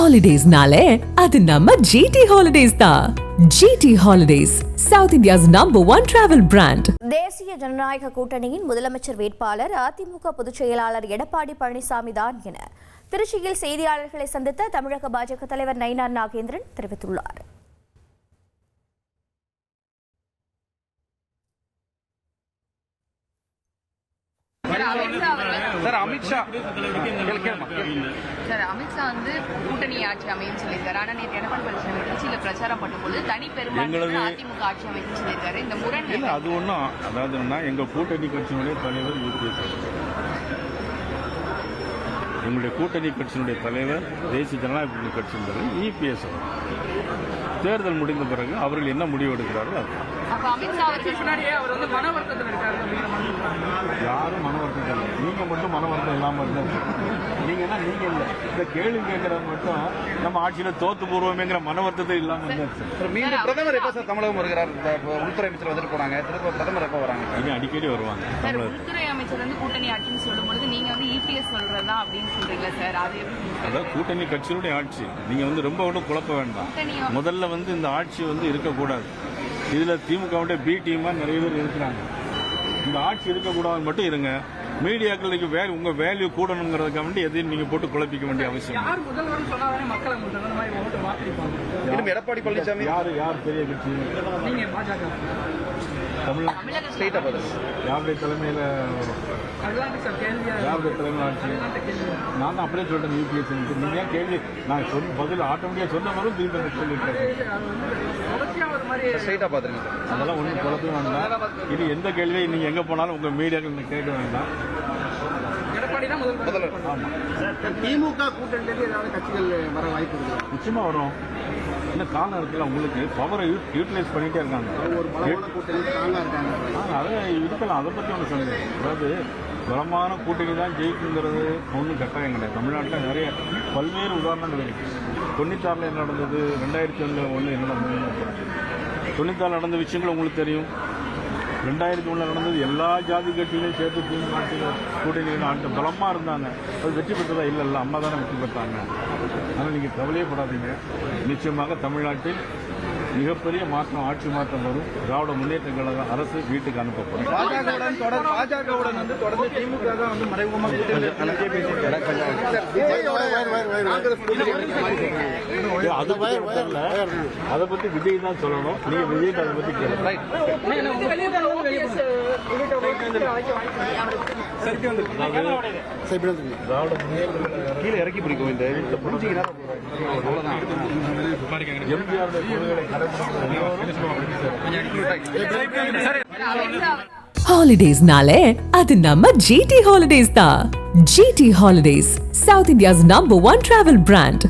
Holidays-nale, அது நம்ம GT Holidays தான். GT Holidays, South India's #1 travel brand. தேசிய ஜனநாயக கூட்டணியின் முதலமைச்சர் வேட்பாளர் அதிமுக பொதுச் செயலாளர் எடப்பாடி பழனிசாமி தான் என திருச்சியில் செய்தியாளர்களை சந்தித்த தமிழக பாஜக தலைவர் நயினார் நாகேந்திரன் தெரிவித்துள்ளார். அமித்ஷா வந்து கூட்டணி ஆட்சி அமையும் சொல்லியிருக்காரு. ஆனா நேற்று எடப்பாடி பழனிசாமி திருச்சியில பிரச்சாரம் பண்ணும்போது தனி பெரும்பான்மை அதிமுக ஆட்சி அமைக்கும் சொல்லியிருக்காரு. இந்த முரண் இல்ல அது ஒன்றும், அதாவதுன்னா எங்க கூட்டணி கட்சியினுடைய தலைவர் யூபிஎஸ், எங்களுடைய கூட்டணி கட்சியினுடைய தலைவர் தேசிய ஜனநாயக கட்சியின் தலைவர் இபிஎஸ். தேர்தல் முடிந்த பிறகு அவர்கள் என்ன முடிவு எடுக்கிறார்கள் அது யாரும் மன வருத்தம் இல்லை. நீங்க மட்டும் மன வருத்தம் இல்லாம இருந்தாங்க. நீங்க இல்லை இந்த கேள்வி கேட்கறது மட்டும் நம்ம ஆட்சியில தோத்து போடுவோமேங்கிற மன வருத்தத்தை இல்லாம இருந்தாச்சு. மீண்டும் பிரதமர் எப்ப சார் தமிழகம் வருகிறார்? உள்துறை அமைச்சர் வந்துட்டு போனாங்க, திரும்ப பிரதமர் எப்ப வராங்க? இனி அடிக்கடி வருவாங்க. உள்துறை அமைச்சர் வந்து கூட்டணி ஆட்சின்னு சொல்லும்போது நீங்க வந்து இபிஎஸ் சொல்றதா அப்படின்னு சொல்றீங்களா சார்? அதாவது கூட்டணி கட்சியினுடைய ஆட்சி நீங்க வந்து ரொம்ப ஒன்றும் குழப்ப வேண்டாம். முதல்ல வந்து இந்த ஆட்சி வந்து இருக்கக்கூடாது. இதுல திமுக பி டீமா நிறைய பேர் இருக்கிறாங்க. இந்த ஆட்சி இருக்கக்கூடாது மட்டும் இருங்க. மீடியாக்களுக்கு உங்க வேல்யூ கூடணுங்கிறதுக்காக வேண்டி எதையும் நீங்க போட்டு குழப்பிக்க வேண்டிய அவசியம். எடப்பாடி பழனிசாமி யார் பெரிய கட்சி? யாருடைய தலைமையில ஆட்சி? நான் தான் அப்படியே சொல்லிட்டேன் யூபிஎஸ். நீங்க கேள்வி நான் பதில் ஆட்டோமேட்டிக்கா சொன்ன மாதிரி திரும்ப சொல்லிட்டேன். அதெல்லாம் ஒன்றும் குழப்பம் வேண்டாம். இது எந்த கேள்வியை நீங்க எங்க போனாலும் உங்க மீடியாக்கள் கேட்க வேண்டாம். திமுக கூட்டணி ஏதாவது கட்சிகள் வர வாய்ப்பு இருக்கு? நிச்சயமா வரும். இந்த காலம் இருக்குல்ல, உங்களுக்கு பவரை யூட்டிலைஸ் பண்ணிட்டே இருக்காங்க. அதை இருக்கலாம். அதை பத்தி ஒன்று சொல்லுங்க. அதாவது பலமான கூட்டணி தான் ஜெயிக்குங்கிறது ஒன்றும் கட்டாயம் கிடையாது. தமிழ்நாட்டில் நிறைய பல்வேறு உதாரணங்கள் இருக்கு. 96 என்ன நடந்தது, 2001 என்ன நடந்தது, 94 நடந்த விஷயங்கள் உங்களுக்கு தெரியும். 2001 நடந்தது எல்லா ஜாதி கட்சிகளையும் சேர்த்து திமுக கூட்டணி ஆட்டம் பலமாக இருந்தாங்க. அது வெற்றி பெற்றதா? இல்லை, அம்மா தானே வெற்றி பெற்றாங்க. ஆனால் நீங்கள் கவலையப்படாதீங்க. நிச்சயமாக தமிழ்நாட்டில் மிகப்பெரிய மாற்றம், ஆட்சி மாற்றம் வரும். திராவிட முன்னேற்ற கழக அரசு வீட்டுக்கு அனுப்பப்படும். பாஜகவுடன் வந்து தொடர்ந்து திமுக தான் வந்து மறைமுகமாக அதை பத்தி விஜய் தான் சொல்லணும். நீங்க விஜய் அதை பத்தி கேளுங்க. திராவிட முன்னேற்ற கீழே இறக்கி பிடிக்கும். இந்த எம்ஜிஆர் Holidays-nale, அது நம்ம GT Holidays தான். GT Holidays, South India's #1 travel brand.